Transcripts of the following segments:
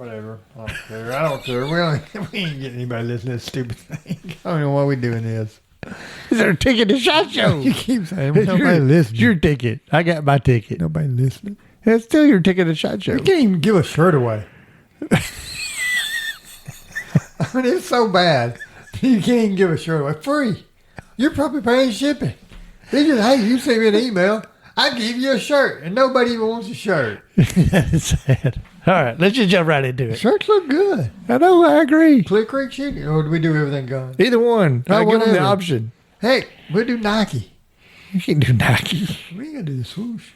Whatever. I don't care. I don't care. We ain't getting anybody listening to this stupid thing. I don't know why we doing this. It's our ticket to SHOT Show. You keep saying nobody listening. It's your ticket. I got my ticket. Nobody listening. It's still your ticket to SHOT Show. We can't even give a shirt away. I mean, it's so bad. You can't even give a shirt away. Free. You're probably paying shipping. They just, hey, you send me an email. I give you a shirt. And nobody even wants a shirt. That's sad. All right, let's just jump right into it. Shirts look good. I know, I agree. Clear Creek Shooting. Or do we do everything guns? Either one. I give them the whatever. option. Hey, we'll do Nike. You can do Nike. We ain't going to do the swoosh.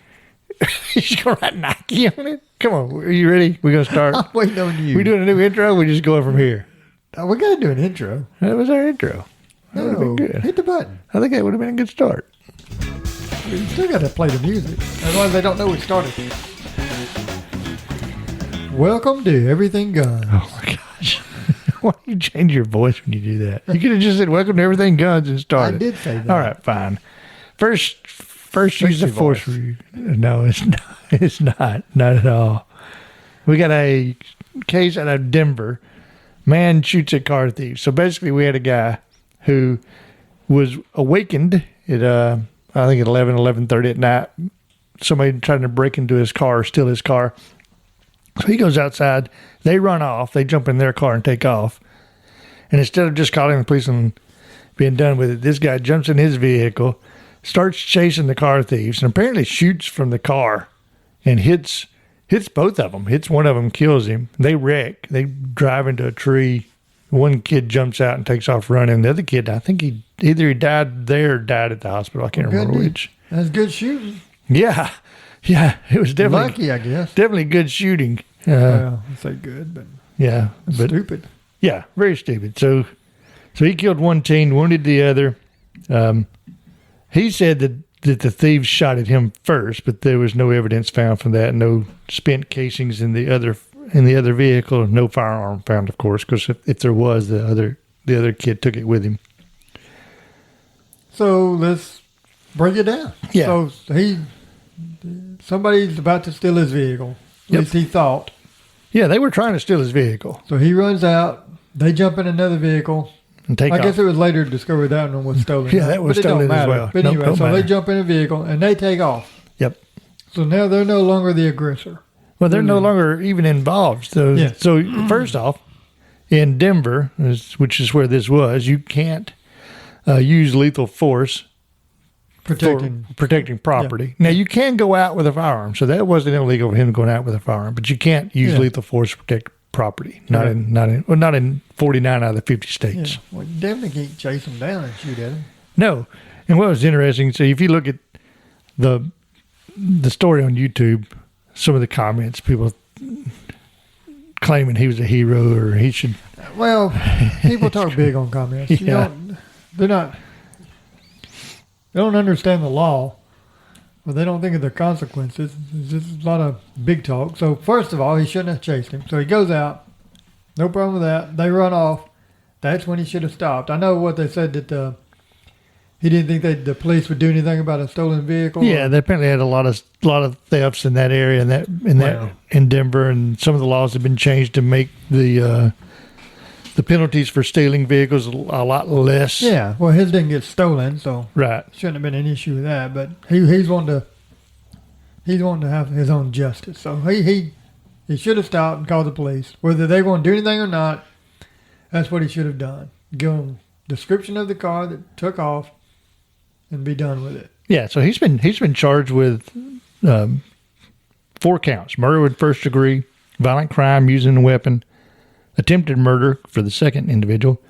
You just gonna write Nike on it? Come on, are you ready? We're gonna start. I'm waiting on you. We doing a new intro? We're just going from here. Oh, we got to do an intro. That was our intro. That would have been good. Hit the button. I think that would have been a good start. We still got to play the music. Otherwise, they don't know we started. Welcome to Everything Guns. Oh my gosh. Why do you change your voice when you do that? You could have just said welcome to Everything Guns and started. I did say that. All right, fine. First use the force voice. review. No, it's not. It's not. Not at all. We got a case out of Denver. Man shoots at car thief. So basically, we had a guy who was awakened at I think at 11:30 at night. Somebody trying to break into his car, steal his car. So he goes outside. They run off. They jump in their car and take off. And instead of just calling the police and being done with it, this guy jumps in his vehicle, starts chasing the car thieves, and apparently shoots from the car and hits both of them. Hits one of them, kills him. They wreck. They drive into a tree. One kid jumps out and takes off running. The other kid, I think he died there or died at the hospital. I can't remember which. That's good shooting. Yeah. Yeah. It was definitely Lucky, I guess. definitely good shooting. Well, I say good, but Yeah. But stupid. yeah, very stupid. So he killed one teen, wounded the other. He said that the thieves shot at him first, but there was no evidence found from that. No spent casings in the other vehicle. No firearm found, of course, because if there was, the other kid took it with him. So let's break it down. Yeah. So somebody's about to steal his vehicle. At Yep. least he thought. Yeah, they were trying to steal his vehicle So he runs out. They jump in another vehicle. and take I off. guess it was later discovered that one was stolen. Yeah, that was But it don't stolen as matter. well. But Nope, anyway, don't so they matter. jump in a vehicle and they take off. Yep. So now they're no longer the aggressor. Well, they're no longer even involved. So, Yeah. so first off, in Denver, which is where this was, you can't use lethal force Protecting. for protecting property. Now, you can go out with a firearm, so that wasn't illegal for him going out with a firearm, but you can't use Yeah. lethal force to protect property. Not Right. not in 49 out of the 50 Yeah. states. Well, you definitely can't chase them down and shoot at them. No. And what was interesting, so if you look at the story on YouTube, some of the comments, people claiming he was a hero or he should. Well, people talk big on comments. You Yeah. they don't understand the law, but they don't think of the consequences. It's just a lot of big talk. So first of all, he shouldn't have chased him. So he goes out. No problem with that. They run off. That's when he should have stopped. I know what they said that he didn't think that the police would do anything about a stolen vehicle. Yeah, they apparently had a lot of thefts in that area Wow. in Denver, and some of the laws have been changed to make the penalties for stealing vehicles a lot less. Yeah. Well, his didn't get stolen, so Right. shouldn't have been an issue with that. But he's wanting to have his own justice. So he should have stopped and called the police. Whether they want to do anything or not, that's what he should have done. Give them description of the car that took off, and be done with it. Yeah, so he's been charged with 4 counts: murder with first degree, violent crime using a weapon, attempted murder for the second individual,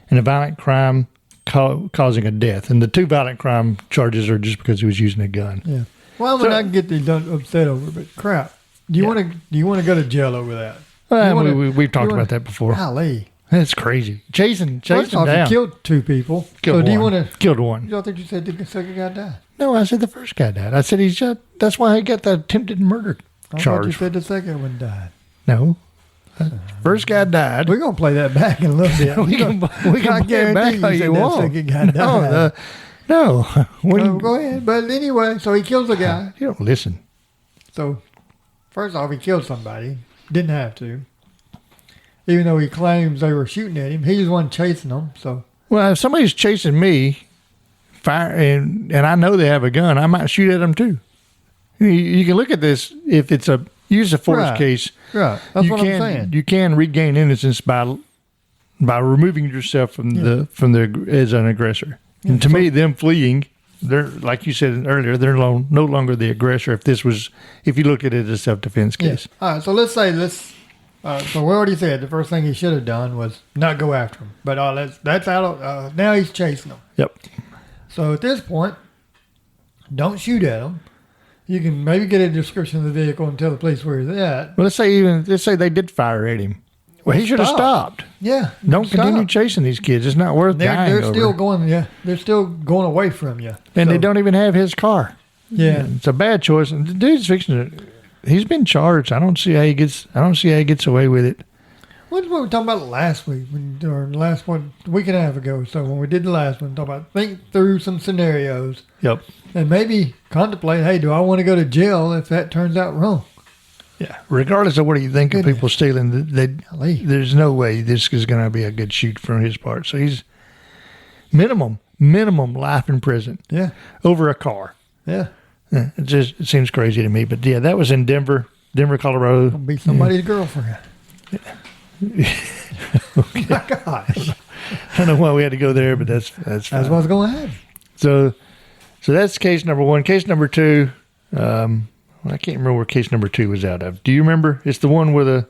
and a violent crime causing a death. And the 2 violent crime charges are just because he was using a gun. Yeah. Well, I mean, I can get these upset over, it, but crap. Do you want to go to jail over that? We've talked about that before. Golly. That's crazy. Chasing First off, down. he killed 2 people. Killed so do you one. want to? Killed one. I don't think you said the second guy died. No, I said the first guy died. I said he shot. That's why he got the attempted murder I thought you charge. said the second one died. No. First guy died. We're gonna play that back in a little bit. we can I play it back guarantee how you you said that want. second guy died. No. When Oh, go ahead. But anyway, so he kills a guy. you don't listen. So first off, he killed somebody. Didn't have to. even though he claims they were shooting at him. He was the one chasing them. So Well, if somebody's chasing me, fire, and I know they have a gun, I might shoot at them too. You can look at this if it's a use of force Right. case. right, that's you what can I'm saying. you can regain innocence by removing yourself from the as an aggressor. And to me, them fleeing, they're like you said earlier, they're no longer the aggressor. If you look at it as a self-defense case, All right, so let's say this. So we already said the first thing he should have done was not go after him. But that's out of now he's chasing them. Yep. So at this point, don't shoot at him. You can maybe get a description of the vehicle and tell the police where he's at. Well, let's say they did fire at him. Well, he should have stopped. Yeah, Don't stop. continue chasing these kids. It's not worth dying They're over. still going. Yeah, they're still going away from you. And So, they don't even have his car. Yeah, It's a bad choice. And the dude's fixing to. He's been charged. I don't see how he gets away with it. what we were talking about last week, or last one, a week and a half ago or so, when we did the last one, talk about think through some scenarios Yep. and maybe contemplate, hey, do I want to go to jail if that turns out wrong? Yeah. Regardless of what you think of people stealing, Golly. there's no way this is going to be a good shoot from his part. So he's minimum life in prison Yeah, over a car. yeah. It seems crazy to me. But yeah, that was in Denver, Colorado. Be somebody's girlfriend. My gosh, I don't know why we had to go there, but that's fine. that's what's going to happen. So that's case number one. Case number two, I can't remember where case number two was out of. Do you remember? It's the one where I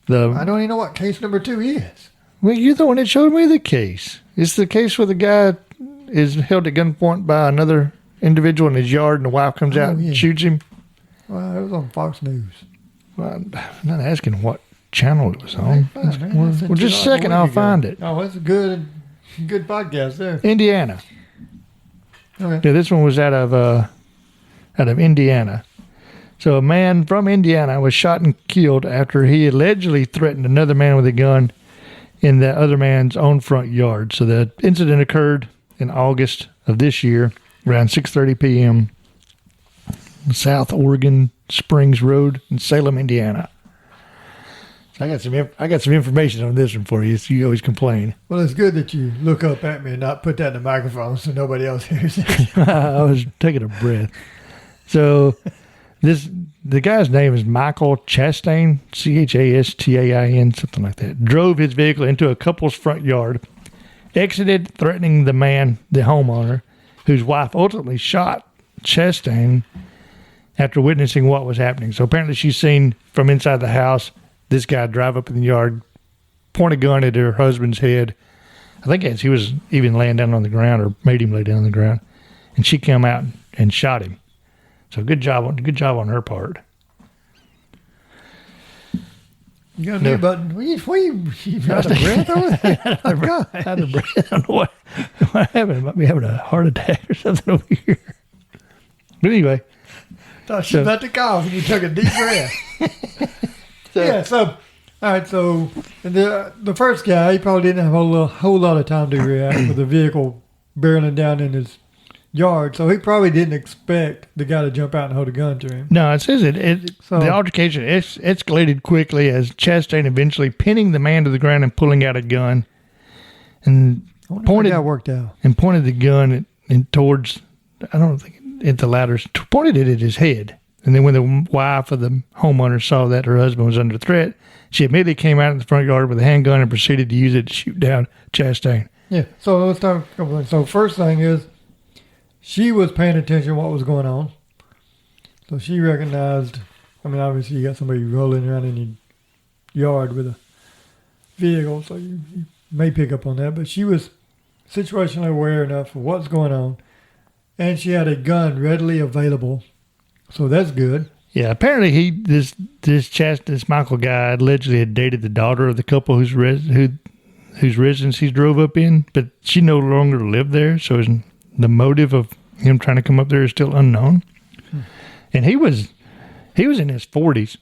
the don't even know what case number 2 is. well, you're the one that showed me the case. It's the case where the guy is held at gunpoint by another individual in his yard, and the wife comes out yeah. and shoots him. Well, it was on Fox News. Well, I'm not asking what channel it was on. Fine, man. I sent Well, you just a like second, week I'll ago. find it. Oh, that's a good podcast there. Indiana. Okay. Yeah, this one was out of Indiana. So a man from Indiana was shot and killed after he allegedly threatened another man with a gun in the other man's own front yard. So the incident occurred in August of this year, around 6:30 p.m. South Oregon Springs Road in Salem, Indiana. So I got some information on this one for you. So you always complain. Well, it's good that you look up at me and not put that in the microphone so nobody else hears it. I was taking a breath. So the guy's name is Michael Chastain, Chastain, something like that. Drove his vehicle into a couple's front yard, exited, threatening the homeowner, whose wife ultimately shot Chastain after witnessing what was happening. So apparently she's seen from inside the house this guy drive up in the yard, point a gun at her husband's head. I think as he was even laying down on the ground, or made him lay down on the ground, and she came out and shot him. So good job on her part. You got a new button. You got a breath over there? Oh, God. Out of breath. I don't know what happened. I might be having a heart attack or something over here. But anyway, Thought you were about to cough and you took a deep breath. So all right, so the first guy, he probably didn't have a whole lot of time to react with the vehicle barreling down in his yard, so he probably didn't expect the guy to jump out and hold a gun to him. no, it says So- the altercation escalated quickly as Chastain eventually pinning the man to the ground and pulling out a gun and I wonder if pointed that worked out. the gun towards, I don't think at the ladder, pointed it at his head. And then when the wife of the homeowner saw that her husband was under threat, she immediately came out in the front yard with a handgun and proceeded to use it to shoot down Chastain. Yeah, so let's talk a couple things. So first thing is, she was paying attention to what was going on. So she recognized, I mean, obviously you got somebody rolling around in your yard with a vehicle, so you may pick up on that. But she was situationally aware enough of what's going on. And she had a gun readily available. So that's good. Yeah, apparently this Michael guy allegedly had dated the daughter of the couple whose residence he drove up in, but she no longer lived there, so the motive of him trying to come up there is still unknown. And he was in his 40s,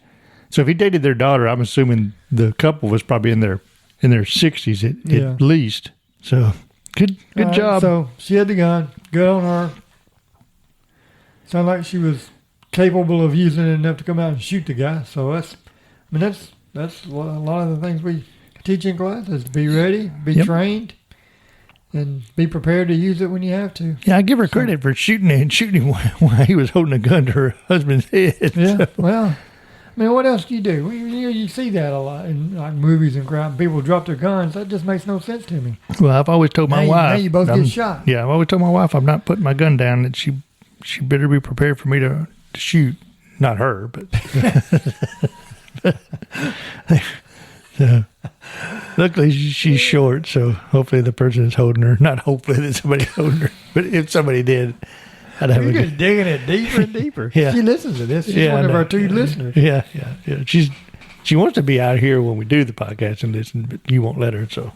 so if he dated their daughter, I'm assuming the couple was probably in their 60s at least. So good All right, job. So she had the gun. Good on her. Sounded like she was capable of using it enough to come out and shoot the guy. So that's a lot of the things we teaching classes. Be ready, be Yep. trained, and be prepared to use it when you have to. Yeah, I give her credit for shooting him while he was holding a gun to her husband's head. Yeah. So, Well, I mean, what else do you do? You see that a lot in like movies and crap. People drop their guns. That just makes no sense to me. well, I've always told my Now wife. you both I'm- get shot. Yeah, I've always told my wife I'm not putting my gun down. That she better be prepared for me to shoot. Not her, but luckily she's short, so hopefully the person is holding her. Not hopefully that somebody's holding her, but if somebody did, I'd have You're a just good. digging it deeper and deeper. Yeah. She listens to this. She's Yeah, one I of know. our 2 listeners. Yeah. She wants to be out here when we do the podcast and listen, but you won't let her. So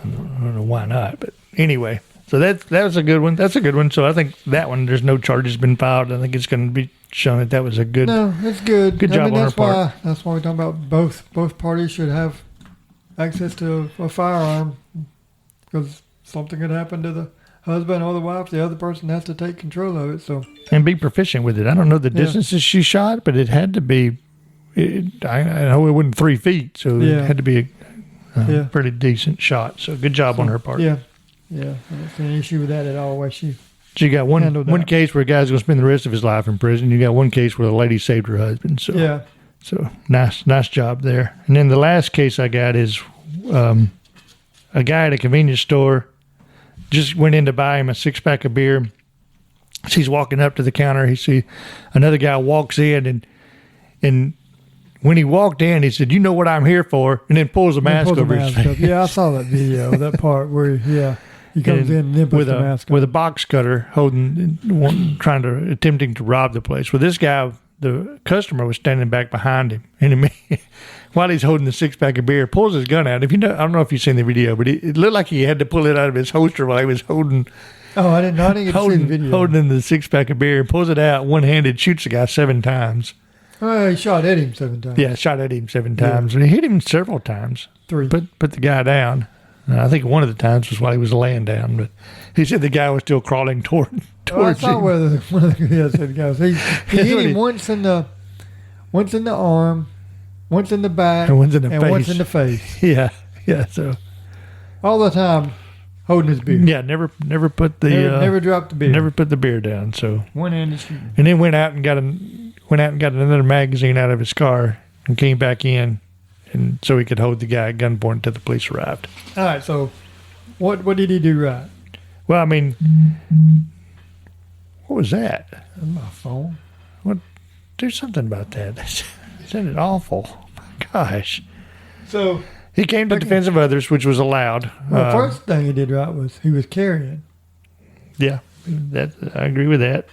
I don't know why not. But anyway, so that was a good one. That's a good one. So I think that one, there's no charges been filed. I think it's going to be shown that was a good. No, it's good. Good job on her that's part. That's why we're talking about both parties should have access to a firearm, because something could happen to the husband or the wife. The other person has to take control of it. So And be proficient with it. I don't know the Yeah. distances she shot, but it had to be. I know it wasn't 3 feet, so Yeah. it had to be a Yeah. pretty decent shot. So good job on her part. yeah, I don't see any issue with that at all. Why she So you got one Handled that. case where a guy's going to spend the rest of his life in prison. You got one case where a lady saved her husband. So yeah. So nice job there. And then the last case I got is a guy at a convenience store just went in to buy him a 6-pack of beer. So he's walking up to the counter. He see another guy walks in, and when he walked in, he said, "You know what I'm here for," and then pulls the mask Pulls the over his mask face. up. Yeah, I saw that video. That part where he comes in and then puts with the a mask with on. a box cutter, attempting to rob the place. Well, this guy, the customer, was standing back behind him, and while he's holding the 6-pack of beer, pulls his gun out. If you know, I don't know if you've seen the video, but it looked like he had to pull it out of his holster while he was holding Oh, I didn't get to see the video. holding the 6-pack of beer, pulls it out one-handed, shoots the guy 7 times. Oh, he shot at him 7 times. Yeah, shot at him 7 times, and he hit him several times. 3. Put the guy down. I think one of the times was while he was laying down, but he said the guy was still crawling Oh, I towards saw him. where one of the guys. He hit what him he- once in the arm, once in the back, And once in the and face. once in the face. Yeah. So All the time, holding his beer. yeah, never put the Never dropped the beer. never put the beer down. So One-handed shooting. and then went out and got another magazine out of his car and came back in, and so he could hold the guy at gunpoint until the police arrived. All right, so what did he do right? Well, I mean, what was that? That's my phone. Do something about that. Isn't it awful? My gosh. So, He came to defense of others, which was allowed. well, first thing he did right was he was carrying. Yeah, I agree with that.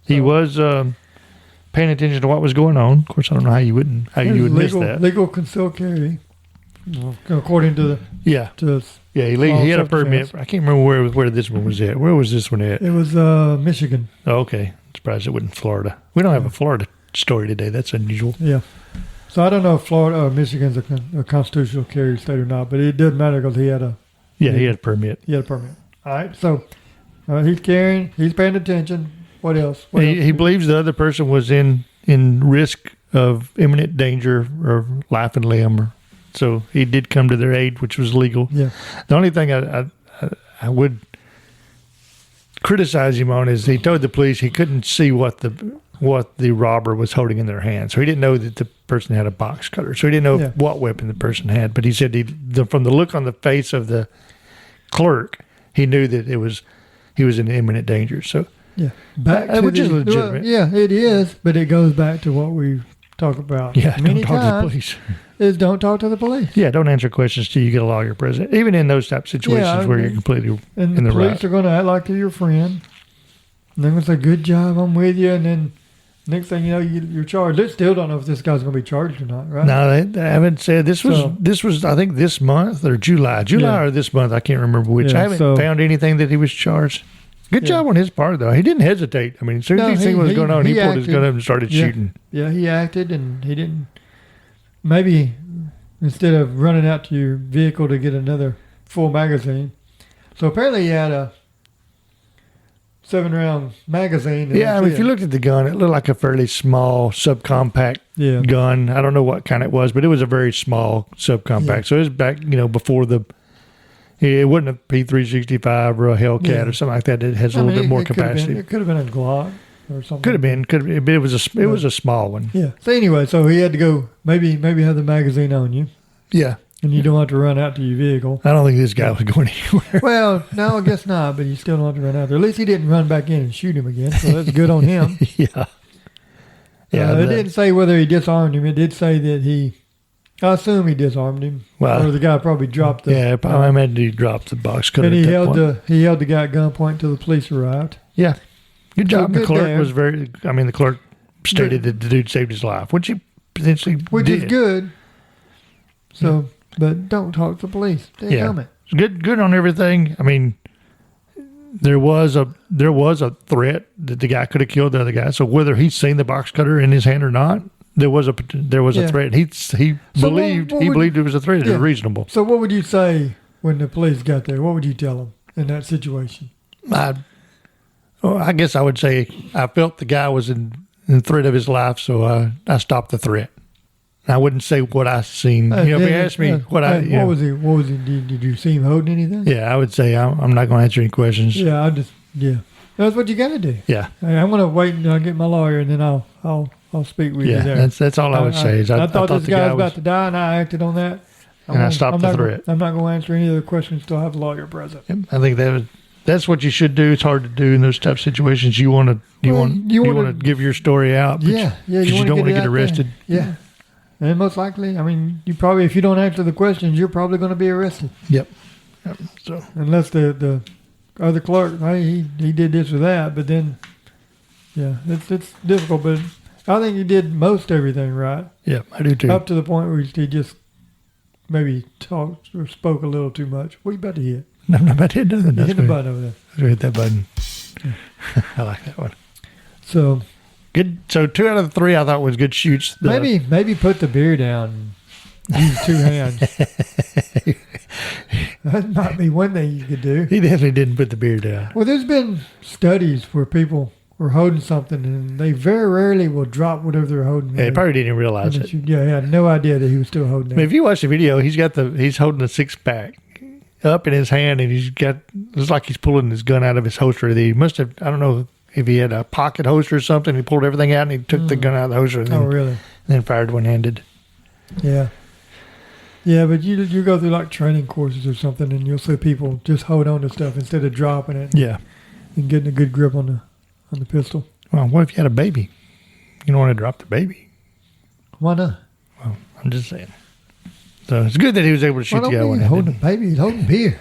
He So- was paying attention to what was going on. Of course, I don't know how you would miss that. Legal concealed carry, according to Yeah, us. yeah. He had a permit. self-defense. I can't remember where this one was at. Where was this one at? It was Michigan. Oh, okay. Surprised it wasn't Florida. We don't have a Florida story today. That's unusual. Yeah. So I don't know if Florida or Michigan's a constitutional carry state or not, but it doesn't matter because he had a Yeah, he had a permit. permit. All right. So he's carrying. He's paying attention. What else? What else? He believes the other person was in risk of imminent danger or life and limb. So he did come to their aid, which was legal. Yeah. The only thing I would criticize him on is he told the police he couldn't see what the robber was holding in their hand. So he didn't know that the person had a box cutter. So he didn't know Yeah. what weapon the person had. But he said from the look on the face of the clerk, he knew that he was in imminent danger. So Yeah. Back to which is the- legitimate. yeah, it is, but it goes back to what we talk about yeah, many don't talk to the times. police. Is don't talk to the police. Yeah, don't answer questions till you get a lawyer present. Even in those type of situations Yeah, I where mean, you're completely And in the the police right. are going to act like they're your friend. And they're going to say, "Good job, I'm with you." And then next thing you know, you're charged. They still don't know if this guy's going to be charged or not, right? No, they haven't said this was So- this was I think this month or July Yeah. or this month. I can't remember which. Yeah, I haven't so- found anything that he was charged. Good Yeah. job on his part though. He didn't hesitate. I mean, as soon as No, he seen what was going on, he pulled his acted. gun up and started Yeah. shooting. Yeah, he acted, and he didn't. Maybe instead of running out to your vehicle to get another full magazine. So apparently he had 7-round magazine. and Yeah, I that's mean, if it. you looked at the gun, it looked like a fairly small subcompact Yeah. gun. I don't know what kind it was, but it was a very small subcompact. Yeah. So it was back, before it wasn't a P365 or a Hellcat Yeah. or something like that. It has a I little mean, bit more could have capacity. It could have been a Glock or something. Could have been, but it was a small one. Yeah. So anyway, so he had to go. Maybe have the magazine on you, Yeah, and you don't have to run out to your vehicle. I don't think this guy was going anywhere. Well, no, I guess not. But you still don't have to run out there. At least he didn't run back in and shoot him again. So that's good on him. Yeah, yeah. It didn't say whether he disarmed him. It did say that he. I assume he disarmed him. Well, or the guy probably dropped the. yeah, I imagine he dropped the box cutter. And at he that held point. the guy at gunpoint until the police arrived. Yeah, good job. So The good clerk there. was very. I mean, the clerk stated that the dude saved his life, which he potentially Which did. is good. So, but don't talk to the police. They Yeah. comment. Good on everything. I mean, there was a threat that the guy could have killed the other guy. So whether he's seen the box cutter in his hand or not, there was a Yeah. threat. He So believed what he would- believed it was a threat. It Yeah. was reasonable. So, what would you say when the police got there? What would you tell them in that situation? I guess I would say I felt the guy was in threat of his life, so I stopped the threat. I wouldn't say what I seen. If you asked me what I, what was he? What was he? Did you see him holding anything? yeah, I would say I'm not going to answer any questions. Yeah, That's what you got to do. Yeah, Hey, I'm going to wait until I get my lawyer, and then I'll speak with you yeah. there. That's all I would say. Is I thought this the guy was was about to die, and I acted on that. And I stopped the threat. I'm not going to answer any other questions till I have a lawyer present. Yep, I think that's what you should do. It's hard to do in those type of situations. You want to wanna- give your story out. But Yeah, yeah. because you wanna don't want to it get out arrested. there. Yeah. And most likely, I mean, you probably, if you don't answer the questions, you're probably going to be arrested. Yep. So Unless the other clerk, hey, he did this or that, but then, yeah, it's difficult. But I think he did most everything right, yeah, I do too. up to the point where he just maybe talked or spoke a little too much. What are you about to hit? I'm not about to hit nothing. You hit the button over there. Hit that button. I like that one. So Good. So 2 out of the 3 I thought was good shoots. maybe put the beer down and use 2 hands. That might be one thing you could do. He definitely didn't put the beer down. Well, there's been studies where people were holding something and they very rarely will drop whatever they're holding. Yeah, he probably didn't realize it. Yeah, he had no idea that he was still holding I mean, it. if you watch the video, he's holding a 6-pack up in his hand, and it's like he's pulling his gun out of his holster. He must have, I don't know if he had a pocket holster or something. He pulled everything out and he took the gun out of the holster and Oh, really? then fired one-handed. Yeah. Yeah, but you go through like training courses or something, and you'll see people just hold on to stuff instead of dropping it Yeah. and getting a good grip on the pistol. Well, what if you had a baby? You don't want to drop the baby. Why not? Well, I'm just saying. So it's good that he was able to shoot the guy He's holding one-handed. a baby. He's holding beer.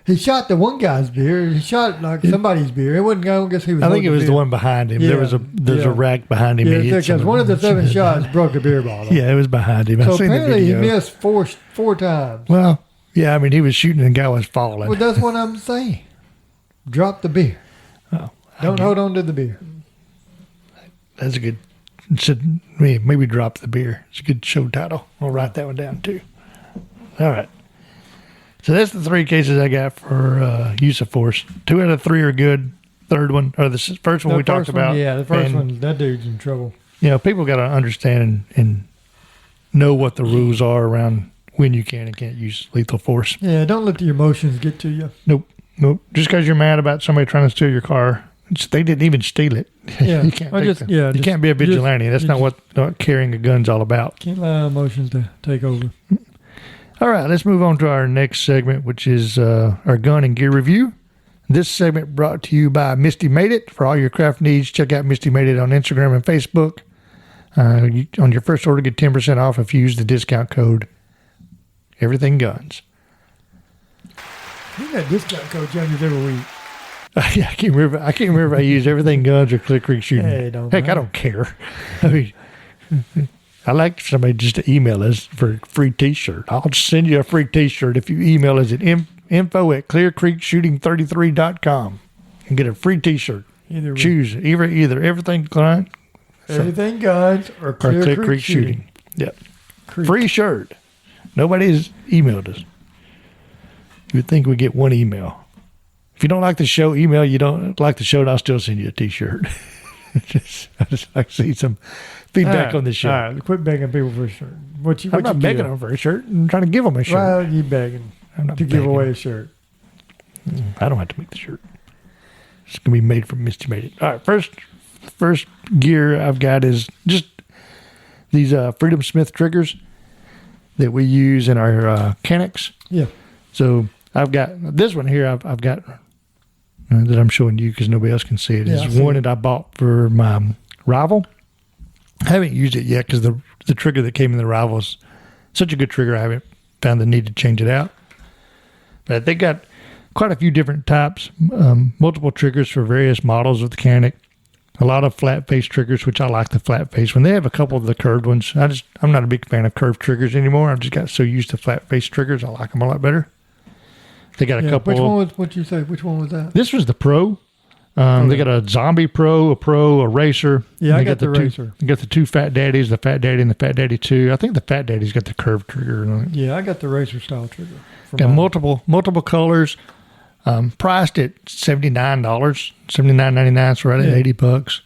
He shot the one guy's beer. He shot like somebody's beer. It wasn't. I don't guess he was. I think it holding was the beer. one behind him. Yeah, There's a yeah. rack behind him. Yeah, He hit because one of the 7 shots broke a beer bottle. Yeah, it was behind him. So I seen the apparently he video. missed four times. Well, yeah, I mean, he was shooting and the guy was falling. Well, that's what I'm saying. Drop the beer. Oh, Don't hold on to the beer. that's a good. Should maybe drop the beer. It's a good show title. I'll write that one down too. All right. So that's the 3 cases I got for use of force. 2 out of 3 are good. Third one, or the first one we talked about. Yeah, the first and, one. That dude's in trouble. You know, people got to understand and know what the rules are around when you can and can't use lethal force. Yeah, don't let the emotions get to you. Nope. Just because you're mad about somebody trying to steal your car, they didn't even steal it. Yeah, you can't. I take just- them. yeah, you just- can't be a vigilante. That's you not what carrying a gun's all about. Can't allow emotions to take over. All right, let's move on to our next segment, which is our gun and gear review. This segment brought to you by Misty Made It. For all your craft needs, check out Misty Made It on Instagram and Facebook. On your first order, get 10% off if you use the discount code Everything Guns. You got discount code changes every week. Yeah, I can't remember if I use Everything Guns or Clear Creek Shooting. Hey, don't Heck, I matter. don't care. I mean, I like somebody just to email us for a free T-shirt. I'll just send you a free T-shirt if you email us at info@clearcreekshooting33.com and get a free T-shirt. Either way. Choose either Everything Guns Everything Guns or or Clear Creek Shooting. Yep, Creek. free shirt. Nobody's emailed us. You'd think we get one email. If you don't like the show, email you don't like the show, and I'll still send you a T-shirt. I just like to see some feedback on the show. All right, quit begging people for a shirt. I'm not begging them for a shirt. I'm trying to give them a shirt. Well, you begging I'm not to give begging. away a shirt. I don't have to make the shirt. It's gonna be made from Misty Made It. All right, first gear I've got is just these Freedom Smith triggers that we use in our Canucks. Yeah. So I've got this one here. I've got that I'm showing you because nobody else can see it. Yeah, I It's see one it. that I bought for my Rival. I haven't used it yet because the trigger that came in the Rival is such a good trigger. I haven't found the need to change it out. But they got quite a few different types, multiple triggers for various models of the Canik. A lot of flat face triggers, which I like the flat face. When they have a couple of the curved ones, I'm not a big fan of curved triggers anymore. I've just got so used to flat face triggers. I like them a lot better. They got a couple. Which one was what you say? Which one was that? This was the Pro. They got a Zombie Pro, a Racer. Yeah, They I got the Racer. They got the two Fat Daddies, the Fat Daddy and the Fat Daddy 2. I think the Fat Daddy's got the curved trigger on it. Yeah, I got the Racer style trigger. for Got mine. multiple colors. Priced at $79, $79.99, so right at Yeah. $80.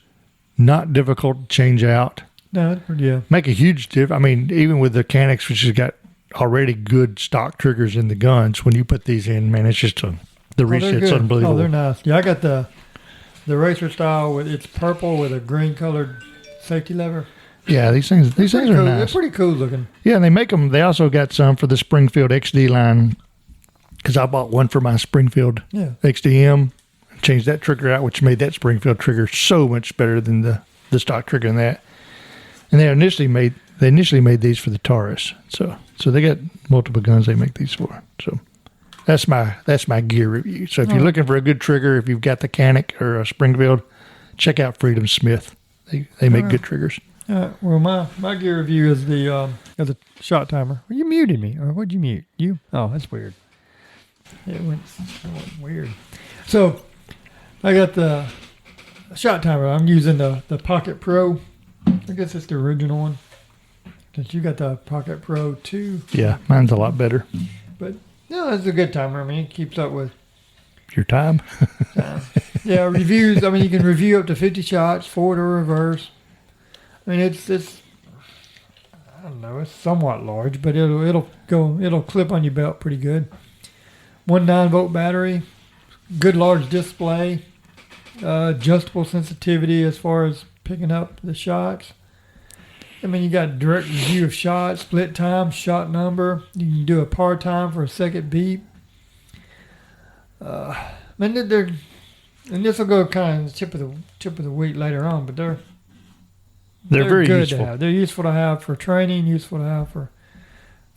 Not difficult to change out. No, yeah. Make a huge difference. I mean, even with the Canucks, which has got already good stock triggers in the guns, when you put these in, man, it's just the they're reset's good. unbelievable. Oh, they're nice. Yeah, I got the Racer style with it's purple with a green colored safety lever. Yeah, these things are Cool. nice. They're pretty cool looking. Yeah, and they make them. They also got some for the Springfield XD line because I bought one for my Springfield Yeah. XDM. Changed that trigger out, which made that Springfield trigger so much better than the stock trigger in that. And they initially made these for the Taurus. So they got multiple guns they make these for. So that's my gear review. So if you're looking for a good trigger, if you've got the Canik or a Springfield, check out Freedom Smith. They make good triggers. Well, my gear review is the shot timer. Well, you muted me, or what'd you mute? You? Oh, that's weird. It went weird. So I got the shot timer. I'm using the Pocket Pro. I guess it's the original one. Since you got the Pocket Pro 2. Yeah, mine's a lot better. But no, it's a good timer. I mean, it keeps up with Your time. yeah reviews. I mean, you can review up to 50 shots, forward or reverse. I mean, it's I don't know, it's somewhat large, but it'll clip on your belt pretty good. 1 9-volt battery, good large display, adjustable sensitivity as far as picking up the shots. I mean, you got direct review of shots, split time, shot number. You can do a par time for a second beep. And this will go kind of tip of the week later on, but they're Very good useful. to have. They're useful to have for training, useful to have for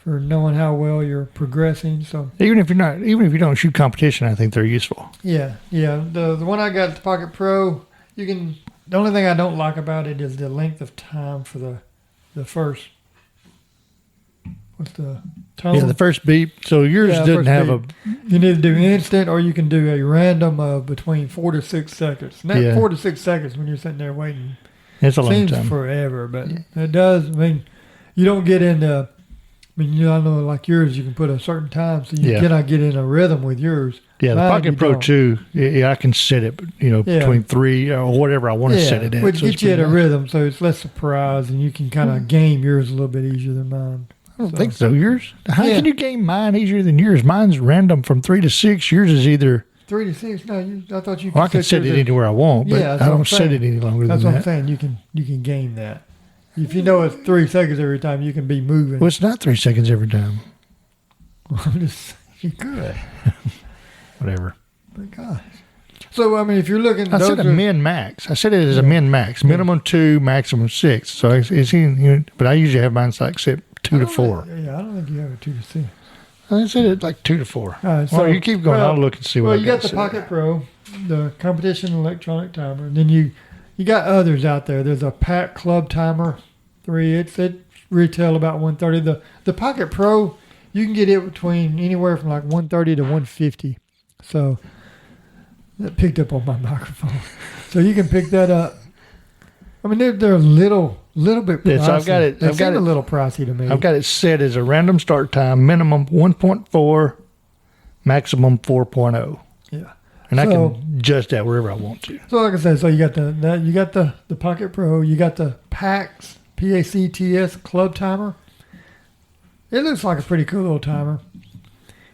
knowing how well you're progressing. So Even if you don't shoot competition, I think they're useful. yeah. The one I got, the Pocket Pro, you can. The only thing I don't like about it is the length of time for the first. What's the tone? Yeah, the first beep. So yours Yeah, didn't first have beep. You need to do instant, or you can do a random of between 4 to 6 seconds. Not Yeah. 4 to 6 seconds when you're sitting there waiting. it's a long Seems time. forever, but it does. I mean, you don't get into. I mean, I know like yours, you can put a certain time, so you Yeah. cannot get in a rhythm with yours. Yeah, the Mine, Pocket you Pro don't. 2, yeah, I can set it, Yeah. between 3 or whatever I want to set it at. would so get it's you at pretty a nice. rhythm, so it's less surprise, and you can kind of game yours a little bit easier than mine. I don't think so. Yours? How Yeah. can you game mine easier than yours? Mine's random from 3 to 6. Yours is either. 3 to 6. No, I thought you. Well, I can set it yours at- anywhere I want, but Yeah, that's I what I'm don't set saying. it any longer That's than what I'm that. saying. You can game that. If you know it's 3 seconds every time, you can be moving. Well, it's not 3 seconds every time. I'm just you could. Whatever. My gosh. So I mean, if you're looking, I those said a are- min max. I said it as a min max. Minimum 2, maximum 6. So but I usually have mine like set 2 to 4. Yeah, I don't think you have a 2 to 6. I said it like 2 to 4. All right, Well, you keep going. I'll look and see what Well, I you got the set. Pocket Pro, the competition electronic timer, and then you got others out there. There's a Pack Club Timer 3. It retail about $130. The Pocket Pro, you can get it between anywhere from like $130 to $150. So that picked up on my microphone. So you can pick that up. I mean, they're a little bit pricey. Yeah, so I've got it- They I've got seem it- a little pricey to me. I've got it set as a random start time, minimum 1.4, maximum 4.0. Yeah. and I So- can adjust that wherever I want to. So like I said, so you got the Pocket Pro, you got the PAX PACTS Club Timer. It looks like a pretty cool little timer.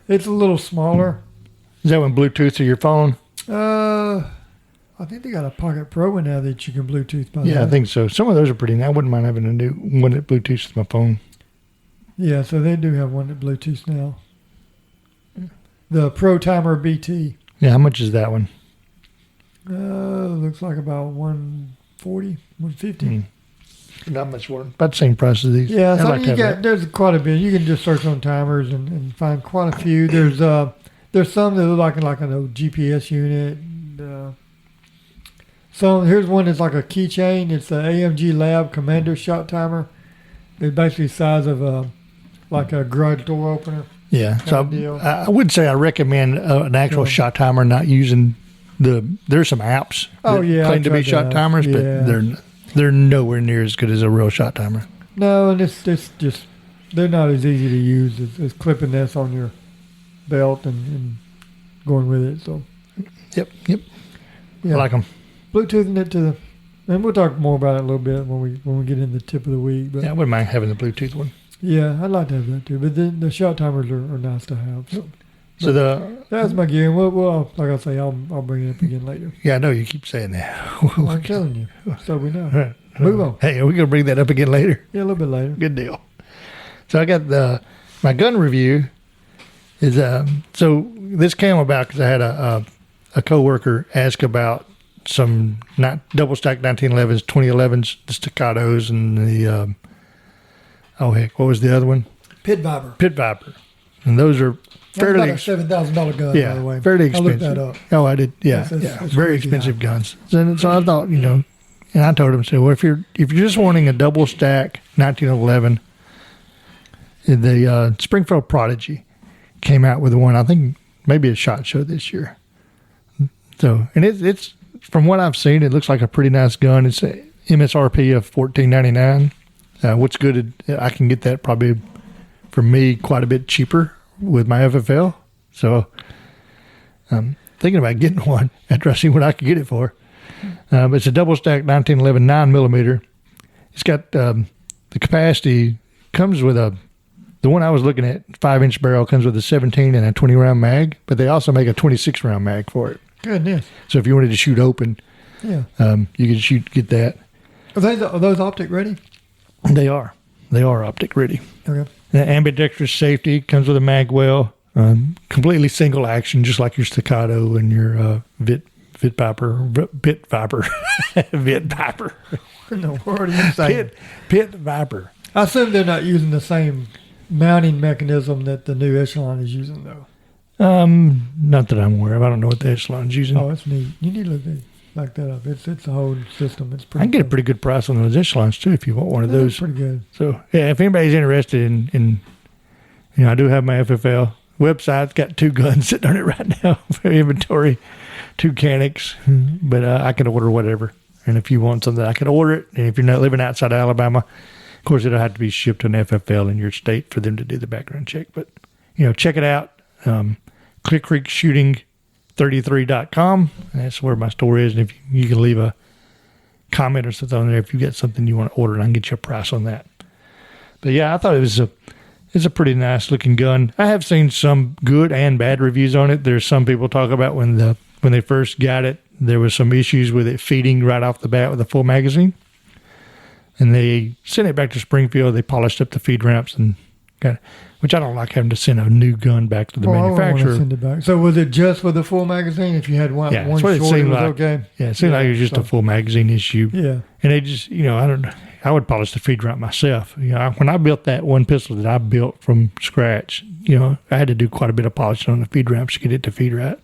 It's a little smaller. Is that one Bluetooth to your phone? I think they got a Pocket Pro in now that you can Bluetooth by the Yeah, I way. think so. Some of those are pretty nice. I wouldn't mind having a new one that Bluetooths to my phone. Yeah, so they do have one that Bluetooth now. The Pro Timer BT. Yeah, how much is that one? Looks like about 140, 150. Not much more. About the same price as these. Yeah, I'd so like to you have got that. there's quite a bit. You can just search on timers and find quite a few. There's some that look like an old GPS unit. So here's one that's like a keychain. It's the AMG Lab Commander Shot Timer. It's basically the size of like a garage door opener. Yeah, so kind of deal. I would say I recommend an actual Sure. shot timer, not using there's some apps Oh, that yeah, claim I to be tried shot that. timers, Yeah. but they're nowhere near as good as a real shot timer. No, and it's just they're not as easy to use as clipping this on your belt and going with it. So Yep. yeah, I like them. Bluetoothing it to the, and we'll talk more about it a little bit when we get in the tip of the week. But Yeah, I wouldn't mind having the Bluetooth one. yeah, I'd like to have that too. But the shot timers are nice to have. So that's my gear. Well, like I say, I'll bring it up again later. I know you keep saying that. I'm telling you, so we know. Move on. Hey, are we gonna bring that up again later? Yeah, a little bit later. Good deal. So I got my gun review is so this came about because I had a coworker ask about some not double stack 1911s, 2011s, the staccatos, and the what was the other one? Pit Viper. Pit Viper, and those are That's fairly about a $7,000 gun, by the way. fairly I expensive. looked that up. Oh, I did. Yeah, That's very crazy expensive high. guns. So I thought, and I told him, well, if you're just wanting a double stack 1911, the Springfield Prodigy came out with one. I think maybe a SHOT Show this year. So, and it's from what I've seen, it looks like a pretty nice gun. It's a MSRP of $14.99. What's good, I can get that probably for me quite a bit cheaper with my FFL. So I'm thinking about getting one after I see what I can get it for. But it's a double stack 1911 9mm. It's got the capacity, comes with the one I was looking at, 5-inch barrel, comes with a 17 and a 20 round mag, but they also make a 26 round mag for it. Goodness. So if you wanted to shoot open, Yeah. you could get that. Are those optic ready? They are optic ready. Okay. The ambidextrous safety comes with a mag well, completely single action, just like your staccato and your Vit Viper. In the world are you saying? Pit Viper. I assume they're not using the same mounting mechanism that the new Echelon is using, though. Not that I'm aware of. I don't know what the Echelon's using. Oh, it's neat. You need to look that up. It's a whole system. It's I pretty. can get a cool. pretty good price on those Echelons too if you want one of Yeah, those. Pretty good. So yeah, if anybody's interested in I do have my FFL website's got 2 guns sitting on it right now for inventory, 2 Canics, but I can order whatever. And if you want something, I can order it. And if you're not living outside Alabama, of course, it'll have to be shipped to an FFL in your state for them to do the background check. But check it out. ClickCreekShooting33.com. That's where my store is. And if you can leave a comment or something on there if you get something you want to order, and I can get you a price on that. But yeah, I thought it's a pretty nice looking gun. I have seen some good and bad reviews on it. There's some people talk about when they first got it, there was some issues with it feeding right off the bat with a full magazine. And they sent it back to Springfield. They polished up the feed ramps and got it, which I don't like having to send a new gun back to the I wouldn't wanna manufacturer. send it back. So was it just with the full magazine? If you had one, Yeah, one that's what it short, it seemed was like. okay. Yeah, it seemed like it was just a full magazine issue. Yeah. And they just, I don't know. I would polish the feed ramp myself. When I built that one pistol that I built from scratch, I had to do quite a bit of polishing on the feed ramps to get it to feed right.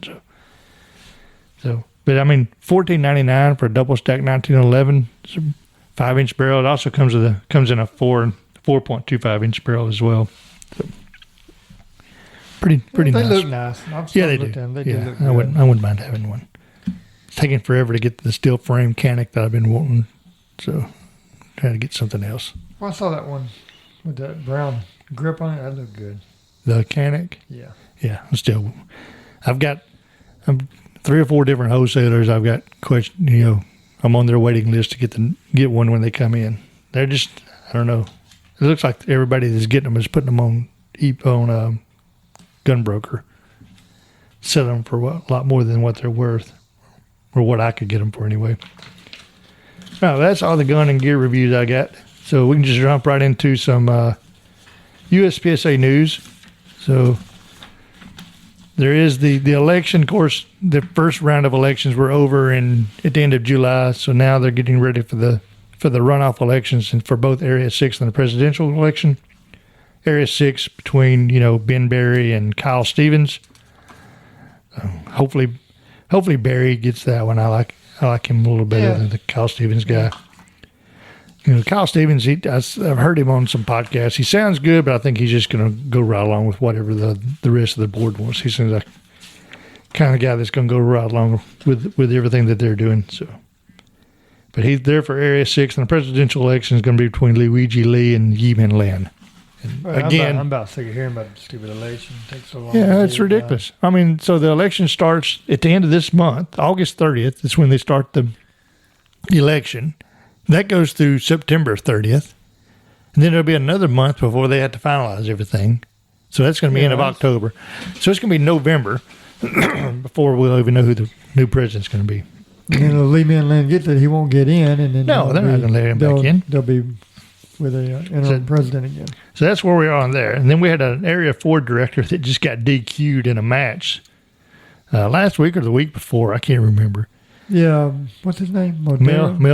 So, but I mean, $14.99 for a double stack 1911. It's a 5-inch barrel. It also comes in a 4.25 inch barrel as well. So, pretty They nice. look nice. I've Yeah, they looked do. at them. They do Yeah, look I good. wouldn't mind having one. It's taking forever to get the steel frame Canic that I've been wanting, so trying to get something else. Well, I saw that one with that brown grip on it. That looked good. The Canic, Yeah. yeah. 3 or 4 different wholesalers. I've got question. I'm on their waiting list to get one when they come in. They're just, I don't know. It looks like everybody that's getting them is putting them on Gunbroker, selling them for a lot more than what they're worth, or what I could get them for anyway. Now that's all the gun and gear reviews I got. So we can just jump right into some USPSA news. So there is the election. Of course, the first round of elections were over at the end of July. So now they're getting ready for the runoff elections and for both Area 6 and the presidential election. Area 6 between, Ben Berry and Kyle Stevens. Hopefully Berry gets that one. I like him a little better than the Kyle Stevens guy. Kyle Stevens, I've heard him on some podcasts. He sounds good, but I think he's just going to go right along with whatever the rest of the board wants. He seems like kind of guy that's going to go right along with everything that they're doing. So, but he's there for Area 6, and the presidential election is going to be between Luigi Lee and Yeeman Lin. Well, again, I'm about sick of hearing about the stupid election. It takes so long. Yeah, it's ridiculous. So the election starts at the end of this month, August 30th. Is when they start the election. That goes through September 30th. And then there'll be another month before they have to finalize everything. So that's going to be end of October. So it's going to be November before we'll even know who the new president's going to be. And then Lee Min Lin gets it, he won't get in. And then No, they're not going to let him back in. They'll be with a interim president again. So that's where we are on there. And then we had an Area 4 director that just got DQ'd in a match last week or the week before. I can't remember. Yeah, what's his name? Mel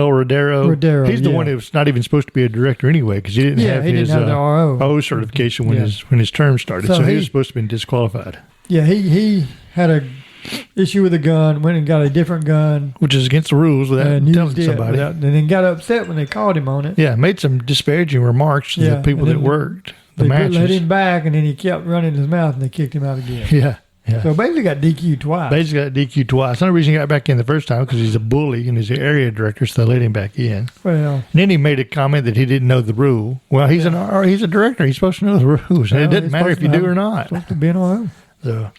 Rodero. Rodero. He's the one who's not even supposed to be a director anyway because he didn't have his the RO. O certification when his term started. So he was supposed to be disqualified. Yeah, he had a issue with a gun, went and got a different gun. Which is against the rules without telling somebody. And then got upset when they called him on it. Yeah, made some disparaging remarks to the people that worked the matches. They let him back, and then he kept running his mouth, and they kicked him out again. Yeah. So basically got DQ'd twice. Basically got DQ'd twice. The only reason he got back in the first time because he's a bully and he's the area director, so they let him back in. Well, and then he made a comment that he didn't know the rule. Well, he's a director. He's supposed to know the rules. And it doesn't matter if you do or not. Supposed to be an RO. So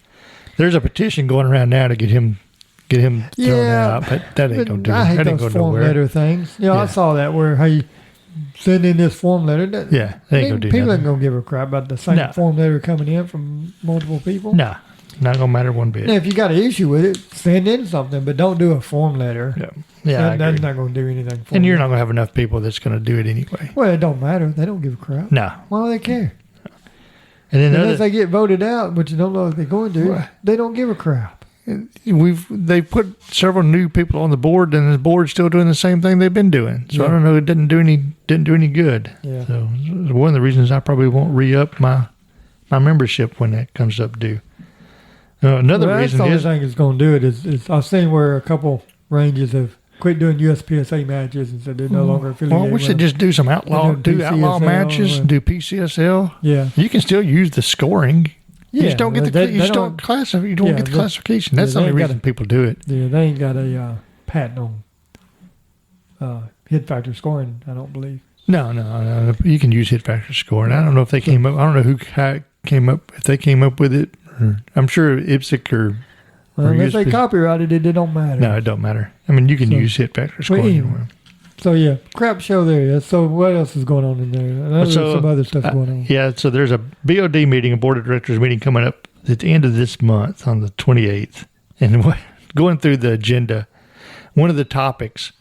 there's a petition going around now to get him thrown out, but that ain't going to do I hate those form letter things. I saw that where he send in this form letter. They ain't going to do people nothing. ain't going to give a crap about the same form letter coming in from multiple people. No. Not going to matter one bit. Now, if you got an issue with it, send in something, but don't do a form letter. Yeah, that's not going to do anything for you. And you're not going to have enough people that's going to do it anyway. Well, it don't matter. They don't give a crap. No. Why do they care? And then unless they get voted out, which you don't know if they're going to, right. They don't give a crap. They put several new people on the board, and the board's still doing the same thing they've been doing. So I don't know. It didn't do any good. Yeah. So it's one of the reasons I probably won't re-up my membership when that comes up due. Another reason that's the only thing that's going to do it is I've seen where a couple ranges have quit doing USPSA matches and said they're no longer affiliated. Well, we should just do some outlaw matches, do PCSL. Yeah, you can still use the scoring. You just don't get the You don't get the classification. That's the only reason people do it. Yeah, they ain't got a patent on hit factor scoring. I don't believe. No. You can use hit factor scoring. I don't know if they came up. I don't know how it came up. If they came up with it. I'm sure IPSC or unless they copyrighted it, it don't matter. No, it don't matter. I mean, you can use hit factor scoring. Anyway. So crap show there. Yeah. So what else is going on in there? I know there's some other stuff going on. Yeah, so there's a BOD meeting, a board of directors meeting coming up at the end of this month on the 28th, and going through the agenda. One of the topics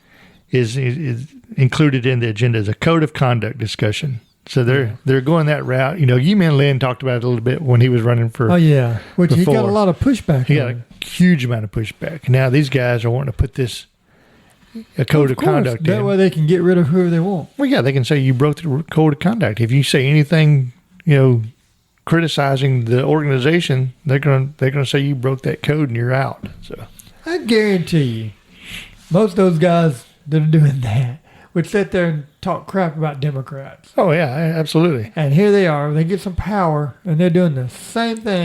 is included in the agenda is a code of conduct discussion. So they're going that route. Yeeman Lin talked about it a little bit when he was running for. Oh yeah, which before. He got a lot of pushback. He got a huge amount of pushback. Now these guys are wanting to put a code of conduct in. That way they can get rid of whoever they want. Well, yeah, they can say you broke the code of conduct. If you say anything, criticizing the organization, they're gonna say you broke that code and you're out. So I guarantee you, most of those guys that are doing that would sit there and talk crap about Democrats. Oh, yeah, absolutely. And here they are. They get some power, and they're doing the same thing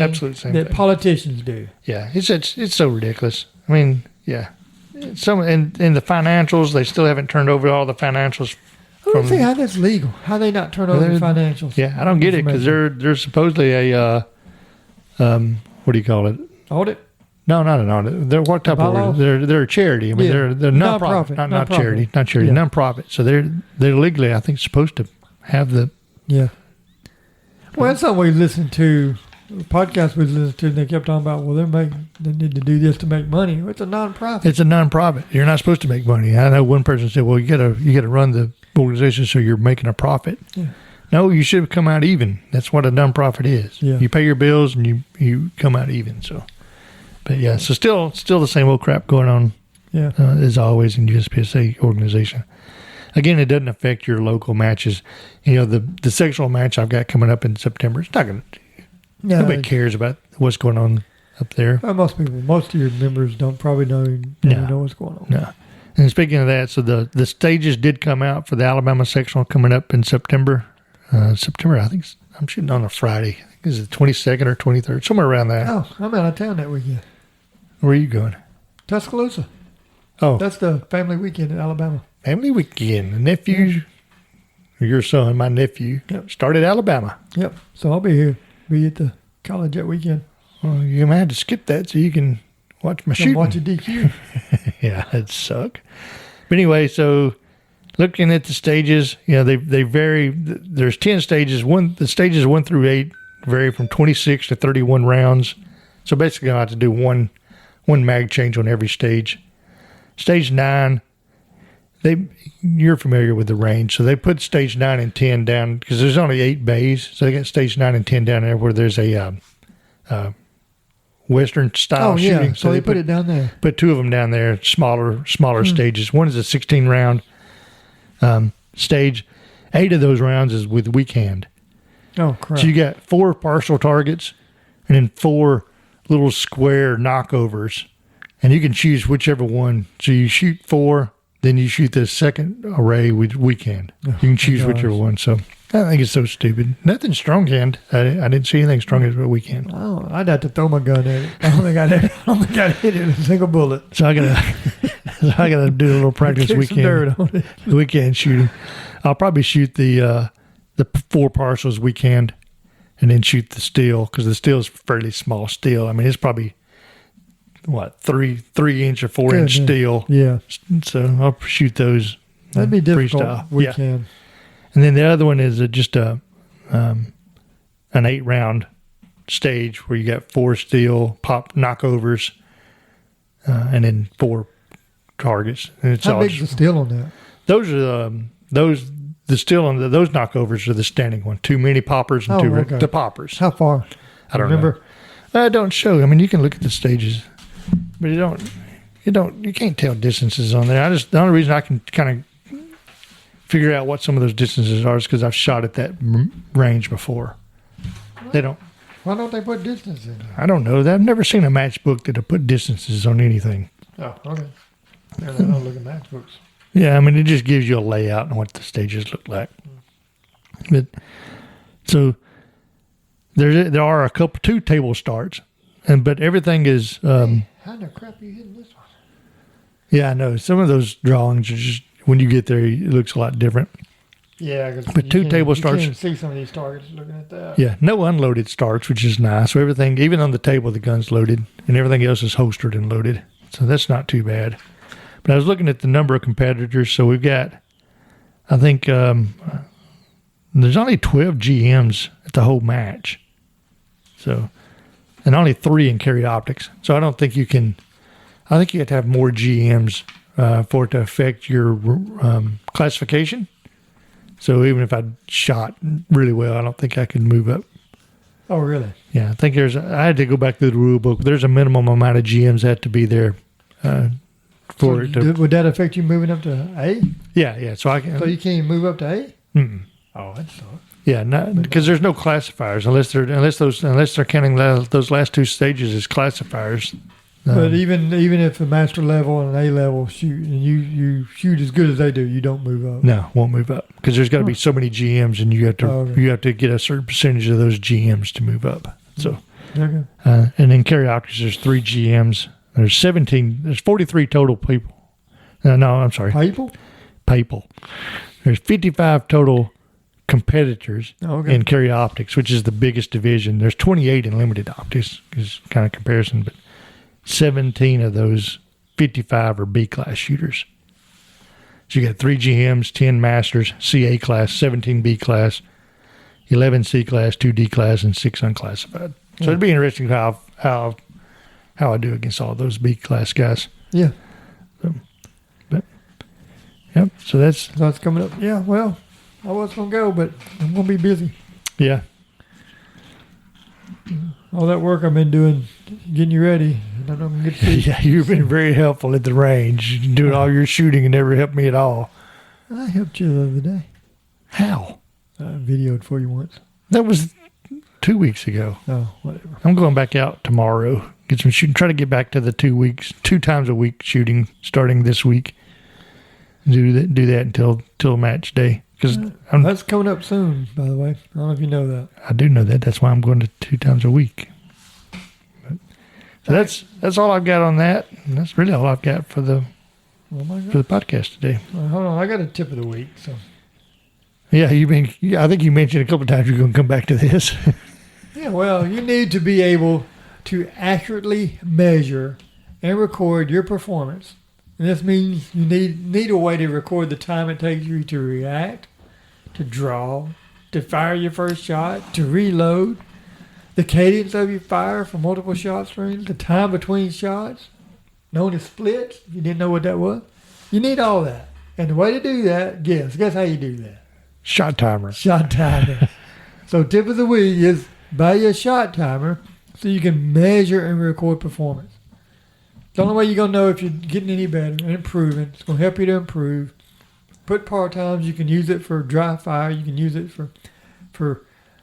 that politicians do. Yeah, it's so ridiculous. I mean, yeah. In the financials, they still haven't turned over all the financials. I don't see how that's legal. How they not turn over the financials? Yeah, I don't get it because they're supposedly a, what do you call it? Audit? No, not an audit. They're what type of Bylaws? they're a charity. I mean, Yeah. they're nonprofit, Nonprofit. not Nonprofit. charity, not charity, Yeah. nonprofit. So they're legally, I think, supposed to have the. Yeah. Well, that's something we listened to. The podcast we listened to, and they kept talking about, well, they need to do this to make money. It's a nonprofit. It's a nonprofit. You're not supposed to make money. I know one person said, "Well, you gotta run the organization so you're making a profit." Yeah. No, you should come out even. That's what a nonprofit is. Yeah. You pay your bills and you come out even. So, but yeah, so still the same old crap going on Yeah. as always in USPSA organization. Again, it doesn't affect your local matches. You know, the sectional match I've got coming up in September. It's not gonna. Yeah. Nobody cares about what's going on up there. Most of your members probably don't know what's going on. No. And speaking of that, so the stages did come out for the Alabama sectional coming up in September. September, I think I'm shooting on a Friday. I think it's the 22nd or 23rd, somewhere around there. Oh, I'm out of town that weekend. Where are you going? Tuscaloosa. Oh, That's the family weekend in Alabama. family weekend. The nephew, your son, my nephew, Yep. started Alabama. Yep. So I'll be here. Be at the college that weekend. Well, you might have to skip that so you can watch my shooting. Watch a DQ. Yeah, that'd suck. But anyway, so looking at the stages, you know, they vary. There's 10 stages. The stages 1 through 8 vary from 26 to 31 rounds. So basically, I have to do one mag change on every stage. Stage 9, you're familiar with the range, so they put stage 9 and 10 down because there's only 8 bays. So they got stage 9 and 10 down there where there's a Western style Oh, yeah. shooting. So they put it down there. Put 2 of them down there, smaller stages. One is a 16 round stage. 8 of those rounds is with weak hand. Oh, crap. So you got 4 partial targets and then 4 little square knockovers, and you can choose whichever one. So you shoot 4, then you shoot the second array with weak hand. You can choose whichever one. So I think it's so stupid. Nothing strong hand. I didn't see anything strong as a weak hand. Oh, I'd have to throw my gun at it. I don't think I'd hit it with a single bullet. So I gotta do a little practice Kick some weekend. dirt on it. Weekend shooting. I'll probably shoot the 4 partials weekend, and then shoot the steel because the steel is fairly small steel. I mean, it's probably what 3 inch or 4 inch Goodness. steel. Yeah. So I'll shoot those. That'd be difficult. freestyle. We Yeah. can. And then the other one is just an 8 round stage where you got 4 steel pop knockovers, and then 4 targets. And it's How all big's the just, steel on that? those are the steel on those knockovers are the standing one. 2 mini poppers and Oh, 2 okay. the poppers. How far? I don't Remember? know. I don't show. I mean, you can look at the stages, but you can't tell distances on there. The only reason I can kind of figure out what some of those distances are is because I've shot at that range before. They don't. Why don't they put distance in there? I don't know. I've never seen a match book that'll put distances on anything. Oh, okay. Yeah, they don't look at matchbooks. Yeah, I mean, it just gives you a layout and what the stages look like. But so there are 2 table starts, but everything is. How in the crap are you hitting this one? Yeah, I know. Some of those drawings are just when you get there, it looks a lot different. Yeah, cause But 2 table starts. You can't see some of these targets looking at that. Yeah, no unloaded starts, which is nice. So everything, even on the table, the gun's loaded, and everything else is holstered and loaded. So that's not too bad. But I was looking at the number of competitors. So we've got, I think, there's only 12 GMs at the whole match. So, and only 3 in carry optics. So I don't think you can. I think you have to have more GMs for it to affect your classification. So even if I shot really well, I don't think I could move up. Oh, really? Yeah, I think I had to go back to the rule book. There's a minimum amount of GMs that have to be there for it to. Would that affect you moving up to A? Yeah. So I can. So you can't even move up to A? Mm-mm. Oh, that sucks. Yeah, because there's no classifiers unless they're counting those last 2 stages as classifiers. But even if a master level and an A level shoot, and you shoot as good as they do, you don't move up. No, won't move up because there's got to be so many GMs, and you have to get a certain percentage of those GMs to move up. So, Okay. and in carry optics, there's 3 GMs. There's 17. There's 43 total people. No, I'm sorry, people. There's 55 total competitors in carry optics, which is the biggest division. There's 28 in limited optics, is kind of comparison, but 17 of those 55 are B class shooters. So you got 3 GMs, 10 Masters, CA class, 17 B class, 11 C class, 2 D class, and 6 unclassified. So it'd be interesting how I do against all those B class guys. Yeah. Yep. So that's coming up. Yeah. Well, I was gonna go, but I'm gonna be busy. yeah. All that work I've been doing, getting you ready. I don't know if I'm gonna get to see. Yeah, you've been very helpful at the range, doing all your shooting and never helped me at all. I helped you the other day. How? I videoed for you once. That was 2 weeks ago. Oh, whatever. I'm going back out tomorrow, get some shooting, try to get back to the 2 weeks, 2 times a week shooting starting this week. Do that until match day. Because That's coming up soon, by the way. I don't know if you know that. I do know that. That's why I'm going to 2 times a week. So that's all I've got on that. And that's really all I've got for the Oh my God. for the podcast today. Hold on, I got a tip of the week. So Yeah, I think you mentioned a couple of times you're going to come back to this. yeah, well, you need to be able to accurately measure and record your performance. And this means you need a way to record the time it takes you to react, to draw, to fire your first shot, to reload, the cadence of your fire for multiple shot streams, the time between shots, known as splits, if you didn't know what that was. You need all that. And the way to do that, guess how you do that? Shot timer. Shot timer. So tip of the week is buy you a shot timer so you can measure and record performance. The only way you're going to know if you're getting any better and improving. It's going to help you to improve. Put part times. You can use it for dry fire. You can use it for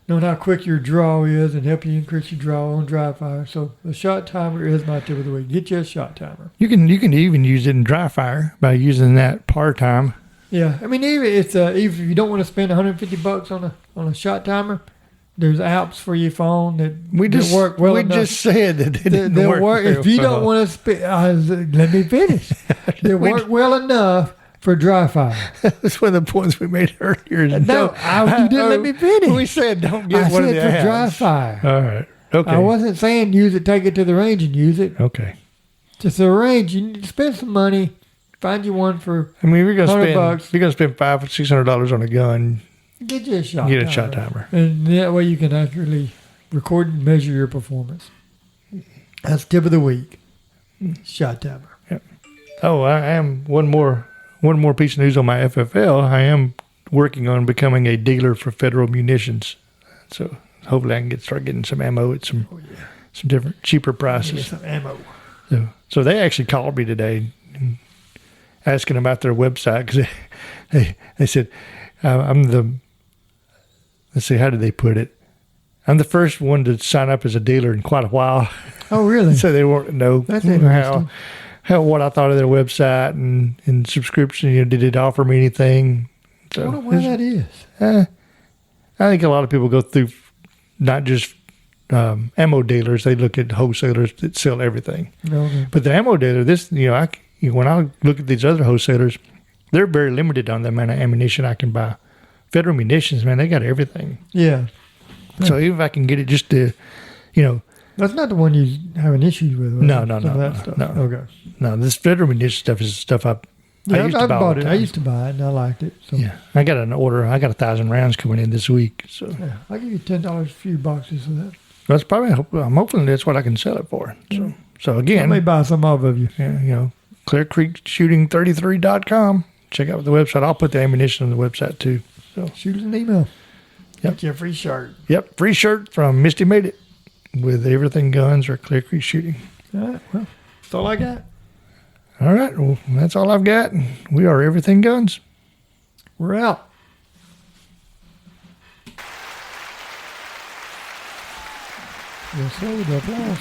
knowing how quick your draw is and help you increase your draw on dry fire. So the shot timer is my tip of the week. Get you a shot timer. You can even use it in dry fire by using that par time. Yeah, I mean even if you don't want to spend $150 on a shot timer, there's apps for your phone that work well enough. We just said that they didn't They'll work. if you don't want to spend, let me finish. They work well enough for dry fire. That's one of the points we made earlier. You didn't let me finish. We said don't get I one of said the for dry apps. fire. All right. Okay. I wasn't saying use it, take it to the range and use it. Okay. Just the range. You need to spend some money. Find you one for I mean, if you're gonna $100 spend bucks. if you're gonna spend $500-$600 on a gun, get you a shot. get a shot timer. And that way you can accurately record and measure your performance. That's tip of the week. Shot timer. Oh, I am one more piece of news on my FFL. I am working on becoming a dealer for Federal Munitions. So hopefully I can start getting some ammo at some different cheaper Get prices. some ammo. So they actually called me today asking about their website because they said, let's see, how did they put it? I'm the first one to sign up as a dealer in quite a while. Oh, really? So they want to know That's interesting. what I thought of their website and subscription. Did it offer me anything? I wonder why that is. I think a lot of people go through not just ammo dealers. They look at wholesalers that sell everything. Okay. But the ammo dealer, when I look at these other wholesalers, they're very limited on the amount of ammunition I can buy. Federal Munitions, man, they got everything. Yeah. So even if I can get it just to, That's not the one you having issues with. No. Okay. No, this Federal Munitions stuff is stuff I used to buy all bought the it. time. I used to buy it and I liked it. So Yeah, I got an order. I got 1,000 rounds coming in this week. So yeah, I'll give you $10 a few boxes of that. that's probably. I'm hoping that's what I can sell it for. So I again, may buy some off of you. yeah, Clear Creek Shooting 33.com. Check out the website. I'll put the ammunition on the website too. So Shoot us an email. Yep. Get you a free shirt. yep, free shirt from Misty Made It with Everything Guns or Clear Creek Shooting. All right. Well, that's all I got. All right, well that's all I've got. We are Everything Guns. We're out. Yes, sir. The applause.